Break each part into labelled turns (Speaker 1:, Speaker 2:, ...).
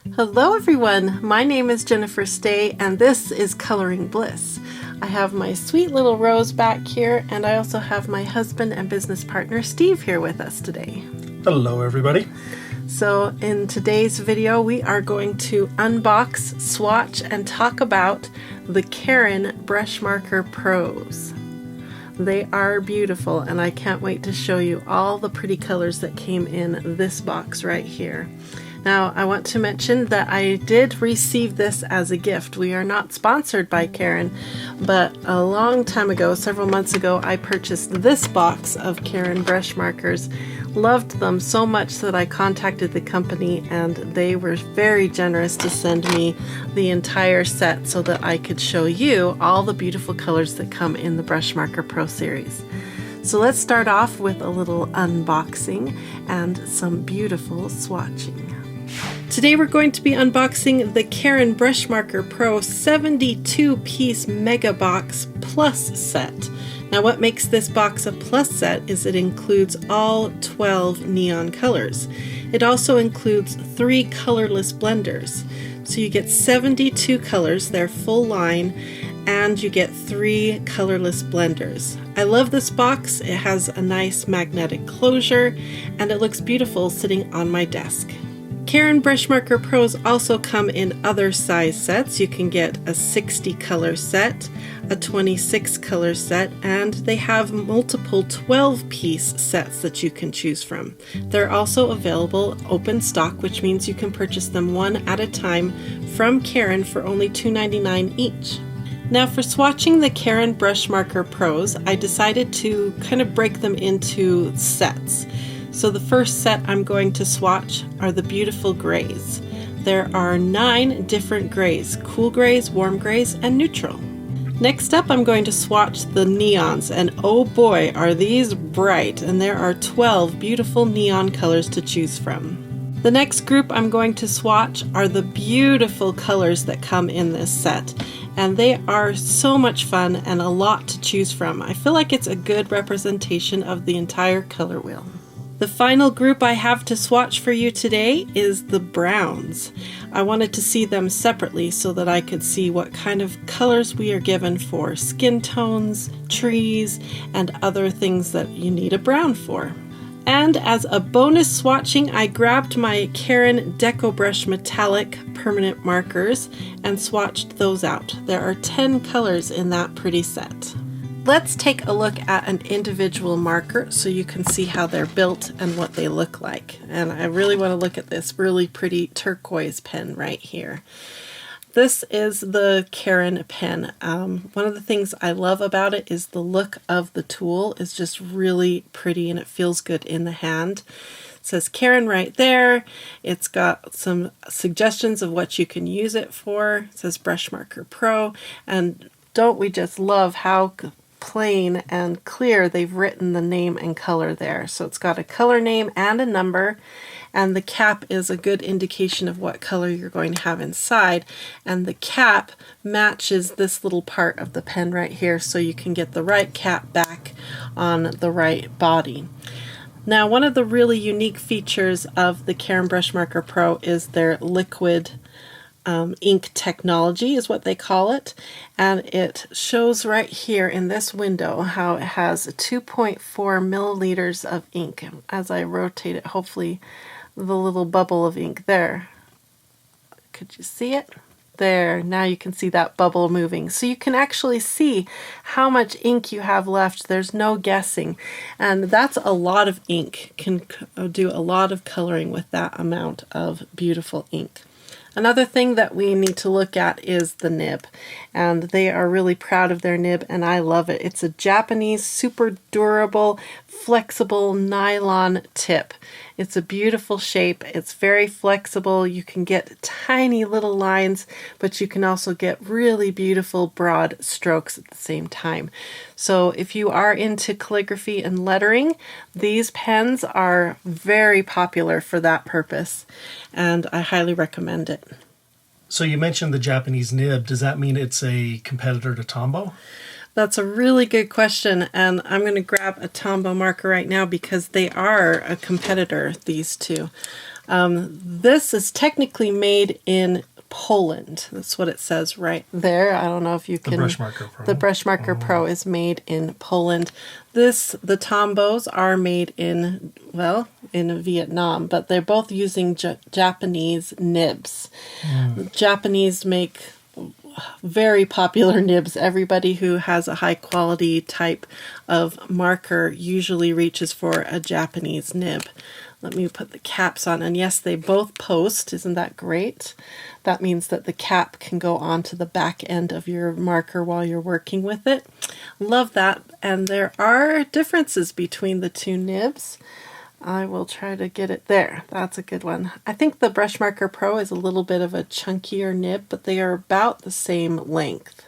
Speaker 1: Hello everyone, my name is Jennifer Stay and this is Coloring Bliss. I have my sweet little Rose back here and I also have my husband and business partner Steve here with us today.
Speaker 2: Hello everybody.
Speaker 1: So in today's video we are going to unbox, swatch, and talk about the Karin Brushmarker Pros. They are beautiful and I can't wait to show you all the pretty colors that came in this box right here. Now, I want to mention that I did receive this as a gift. We are not sponsored by Karin, but a long time ago, several months ago, I purchased this box of Karin brush markers. Loved them so much that I contacted the company and they were very generous to send me the entire set so that I could show you all the beautiful colors that come in the Brushmarker Pro series. So let's start off with a little unboxing and some beautiful swatching. Today we're going to be unboxing the Karin Brushmarker Pro 72-piece Mega Box Plus set. Now what makes this box a plus set is it includes all 12 neon colors. It also includes 3 colorless blenders. So you get 72 colors, they're full line, and you get 3 colorless blenders. I love this box. It has a nice magnetic closure and it looks beautiful sitting on my desk. Karin Brushmarker Pros also come in other size sets. You can get a 60 color set, a 26 color set, and they have multiple 12-piece sets that you can choose from. They're also available open stock, which means you can purchase them one at a time from Karin for only $2.99 each. Now for swatching the Karin Brushmarker Pros, I decided to kind of break them into sets. So the first set I'm going to swatch are the beautiful grays. There are 9 different grays: cool grays, warm grays, and neutral. Next up I'm going to swatch the neons, and oh boy are these bright, and there are 12 beautiful neon colors to choose from. The next group I'm going to swatch are the beautiful colors that come in this set, and they are so much fun and a lot to choose from. I feel like it's a good representation of the entire color wheel. The final group I have to swatch for you today is the browns. I wanted to see them separately so that I could see what kind of colors we are given for skin tones, trees, and other things that you need a brown for. And as a bonus swatching, I grabbed my Karin Deco Brush Metallic permanent markers and swatched those out. There are 10 colors in that pretty set. Let's take a look at an individual marker so you can see how they're built and what they look like. And I really want to look at this really pretty turquoise pen right here. This is the Karin pen. One of the things I love about it is the look of the tool is just really pretty and it feels good in the hand. It says Karin right there. It's got some suggestions of what you can use it for. It says Brushmarker Pro, and don't we just love how plain and clear they've written the name and color there. So it's got a color name and a number, and the cap is a good indication of what color you're going to have inside, and the cap matches this little part of the pen right here so you can get the right cap back on the right body. Now one of the really unique features of the Karin Brushmarker Pro is their liquid ink technology is what they call it, and it shows right here in this window how it has 2.4 milliliters of ink. As I rotate it, hopefully the little bubble of ink there, could you see it? There, now you can see that bubble moving. So you can actually see how much ink you have left. There's no guessing, and that's a lot of ink. Can do a lot of coloring with that amount of beautiful ink. Another thing that we need to look at is the nib, and they are really proud of their nib and I love it. It's a Japanese super durable flexible nylon tip. It's a beautiful shape. It's very flexible. You can get tiny little lines, but you can also get really beautiful broad strokes at the same time. So if you are into calligraphy and lettering, these pens are very popular for that purpose, and I highly recommend it.
Speaker 2: So you mentioned the Japanese nib. Does that mean it's a competitor to Tombow?
Speaker 1: That's a really good question, and I'm going to grab a Tombow marker right now because they are a competitor, these two. This is technically made in Poland. That's what it says right there. I don't know if you can.
Speaker 2: The Brushmarker Pro.
Speaker 1: The Brushmarker Pro is made in Poland. The Tombows are made in, well, in Vietnam, but they're both using Japanese nibs. The Japanese make very popular nibs. Everybody who has a high quality type of marker usually reaches for a Japanese nib. Let me put the caps on, and yes, they both post. Isn't that great? That means that the cap can go onto the back end of your marker while you're working with it. Love that. And there are differences between the two nibs. I will try to get it there. That's a good one. I think the Brushmarker Pro is a little bit of a chunkier nib, but they are about the same length.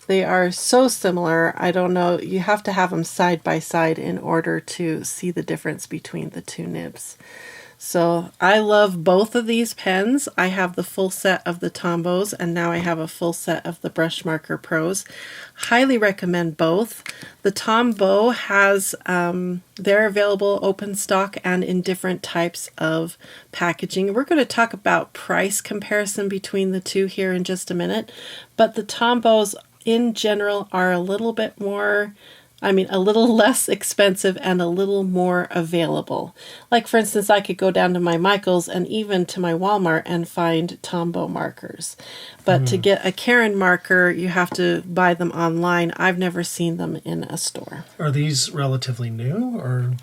Speaker 1: They are so similar. I don't know. You have to have them side by side in order to see the difference between the two nibs. So I love both of these pens. I have the full set of the Tombows, and now I have a full set of the Brushmarker Pros. Highly recommend both. The Tombow has, they're available open stock and in different types of packaging. We're going to talk about price comparison between the two here in just a minute, but the Tombows in general are a little bit more, a little less expensive and a little more available. Like, for instance, I could go down to my Michael's and even to my Walmart and find Tombow markers. But to get a Karin marker, you have to buy them online. I've never seen them in a store.
Speaker 2: Are these relatively new, or?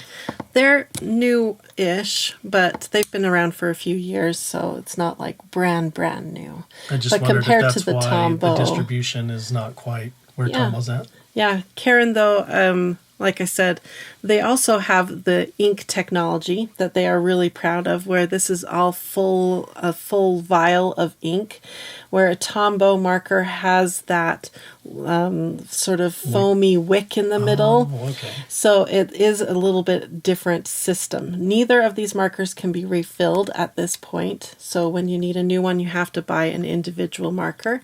Speaker 1: They're new-ish, but they've been around for a few years, so it's not like brand new.
Speaker 2: I just
Speaker 1: but
Speaker 2: wondered
Speaker 1: compared
Speaker 2: if that's
Speaker 1: to the
Speaker 2: why
Speaker 1: Tombow,
Speaker 2: the distribution is not quite where Tombow's at.
Speaker 1: Yeah, Karin, though, like I said, they also have the ink technology that they are really proud of, where this is all a full vial of ink, where a Tombow marker has that sort of foamy wick in the middle.
Speaker 2: Okay.
Speaker 1: So it is a little bit different system. Neither of these markers can be refilled at this point. So when you need a new one, you have to buy an individual marker.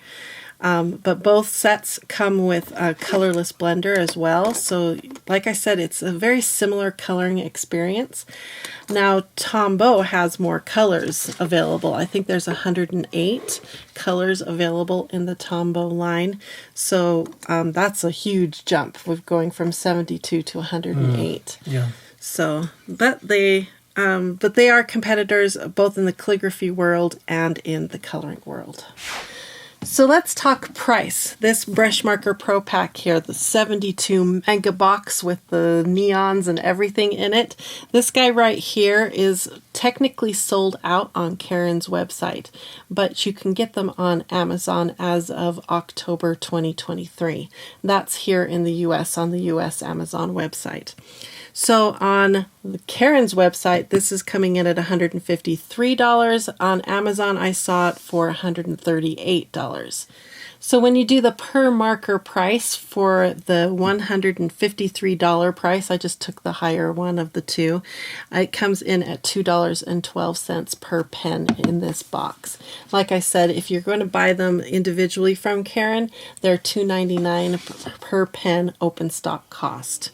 Speaker 1: But both sets come with a colorless blender as well. So like I said, it's a very similar coloring experience. Now, Tombow has more colors available. I think there's 108 colors available in the Tombow line. So that's a huge jump. We're going from 72 to 108.
Speaker 2: Yeah.
Speaker 1: So, but they are competitors both in the calligraphy world and in the coloring world. So let's talk price. This Brushmarker Pro pack here, the 72 mega box with the neons and everything in it, this guy right here is technically sold out on Karin's website, but you can get them on Amazon as of October 2023. That's here in the US on the US Amazon website. So on Karin's website, this is coming in at $153. On Amazon, I saw it for $138. So when you do the per marker price for the $153 price, I just took the higher one of the two, it comes in at $2.12 per pen in this box. Like I said, if you're going to buy them individually from Karin, they're $2.99 per pen open stock cost.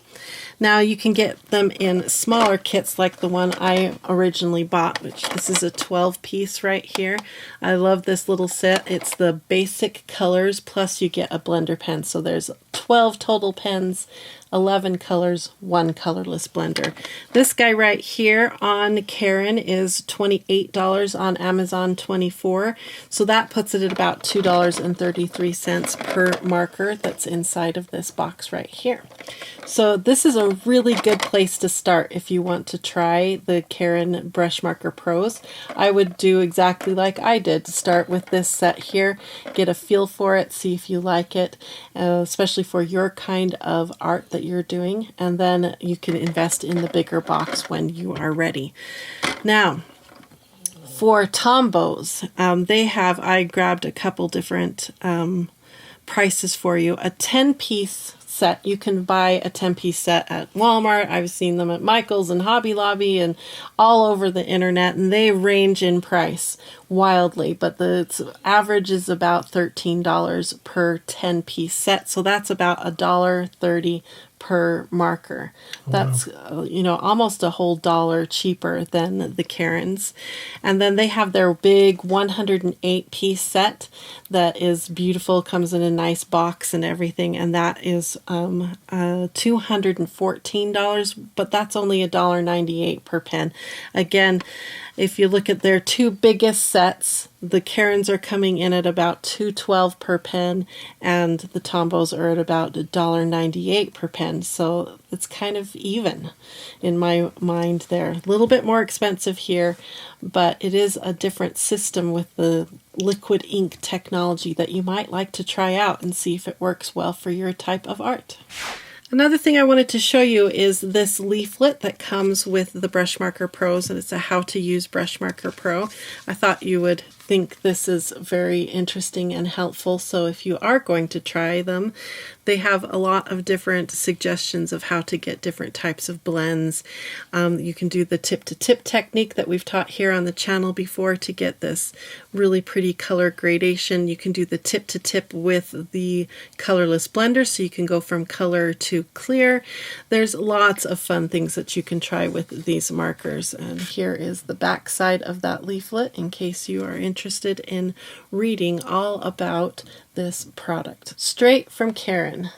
Speaker 1: Now you can get them in smaller kits like the one I originally bought, which this is a 12 piece right here. I love this little set. It's the basic colors plus you get a blender pen. So there's 12 total pens, 11 colors, 1 colorless blender. This guy right here on Karin is $28, on Amazon $24. So that puts it at about $2.33 per marker that's inside of this box right here. So this is a really good place to start if you want to try the Karin Brushmarker Pros. I would do exactly like I did. Start with this set here, get a feel for it, see if you like it, especially for your kind of art that you're doing, and then you can invest in the bigger box when you are ready. Now, for Tombows, I grabbed a couple different prices for you. A 10-piece set, you can buy a 10-piece set at Walmart. I've seen them at Michael's and Hobby Lobby and all over the internet, and they range in price wildly, but the average is about $13 per 10-piece set, so that's about $1.30 per marker. That's you know, almost a whole $1 cheaper than the Karins. And then they have their big 108 piece set that is beautiful, comes in a nice box and everything, and that is $214, but that's only $1.98 per pen. Again, if you look at their two biggest sets, the Karins are coming in at about $2.12 per pen, and the Tombows are at about $1.98 per pen. So it's kind of even in my mind there. A little bit more expensive here, but it is a different system with the liquid ink technology that you might like to try out and see if it works well for your type of art. Another thing I wanted to show you is this leaflet that comes with the Brushmarker Pros, and it's a how to use Brushmarker Pro. I thought you would think this is very interesting and helpful, so if you are going to try them, they have a lot of different suggestions of how to get different types of blends. You can do the tip-to-tip technique that we've taught here on the channel before to get this really pretty color gradation. You can do the tip-to-tip with the colorless blender, so you can go from color to clear. There's lots of fun things that you can try with these markers, and here is the back side of that leaflet in case you are interested in reading all about this product. Straight from Karin.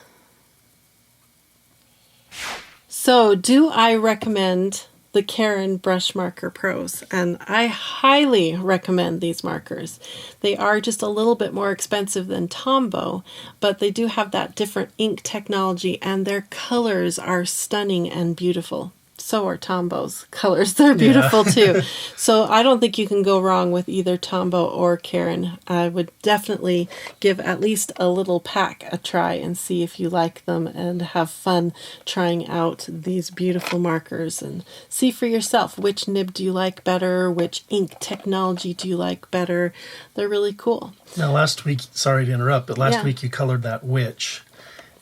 Speaker 1: So, do I recommend the Karin Brushmarker Pros? And I highly recommend these markers. They are just a little bit more expensive than Tombow, but they do have that different ink technology, and their colors are stunning and beautiful. So are Tombow's colors. They're beautiful too. So I don't think you can go wrong with either Tombow or Karin. I would definitely give at least a little pack a try and see if you like them and have fun trying out these beautiful markers and see for yourself which nib do you like better, which ink technology do you like better. They're really cool.
Speaker 2: Now last week, sorry to interrupt, but last week you colored that witch.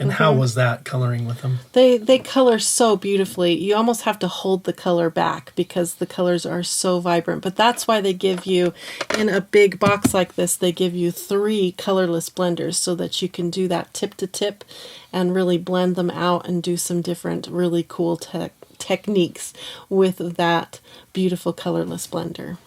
Speaker 2: And how was that coloring with them?
Speaker 1: They color so beautifully. You almost have to hold the color back because the colors are so vibrant. But that's why they give you, in a big box like this, they give you 3 colorless blenders so that you can do that tip-to-tip and really blend them out and do some different really cool techniques with that beautiful colorless blender.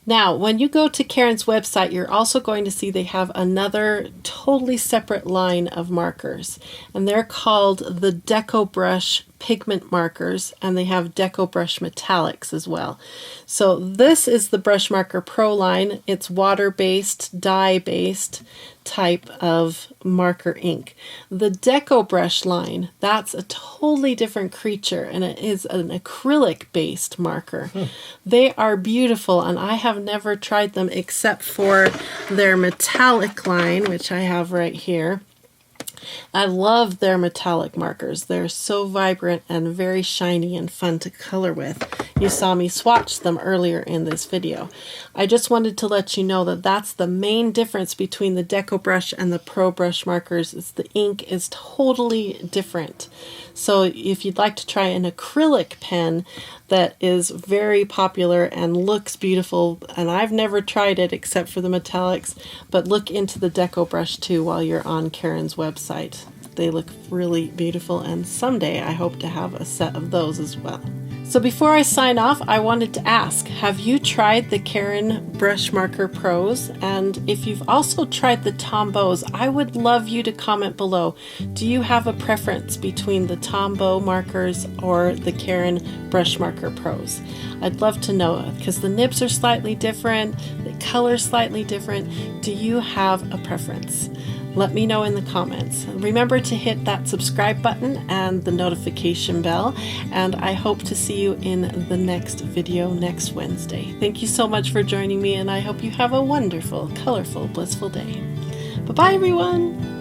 Speaker 1: Now, when you go to Karin's website, you're also going to see they have another totally separate line of markers, and they're called the Deco Brush Pigment Markers, and they have Deco Brush Metallics as well. So this is the Brushmarker Pro line. It's water-based, dye-based type of marker ink. The Deco Brush line, that's a totally different creature, and it is an acrylic-based marker. They are beautiful, and I have never tried them except for their metallic line, which I have right here. I love their metallic markers. They're so vibrant and very shiny and fun to color with. You saw me swatch them earlier in this video. I just wanted to let you know that that's the main difference between the Deco Brush and the Pro Brush markers, is the ink is totally different. So if you'd like to try an acrylic pen that is very popular and looks beautiful, and I've never tried it except for the metallics, but look into the Deco Brush too while you're on Karin's website. They look really beautiful, and someday I hope to have a set of those as well. So before I sign off, I wanted to ask, have you tried the Karin Brushmarker Pros? And if you've also tried the Tombows, I would love you to comment below. Do you have a preference between the Tombow markers or the Karin Brushmarker Pros? I'd love to know, because the nibs are slightly different, the color's slightly different. Do you have a preference? Let me know in the comments. Remember to hit that subscribe button and the notification bell, and I hope to see you in the next video next Wednesday. Thank you so much for joining me, and I hope you have a wonderful, colorful, blissful day. Bye-bye, everyone!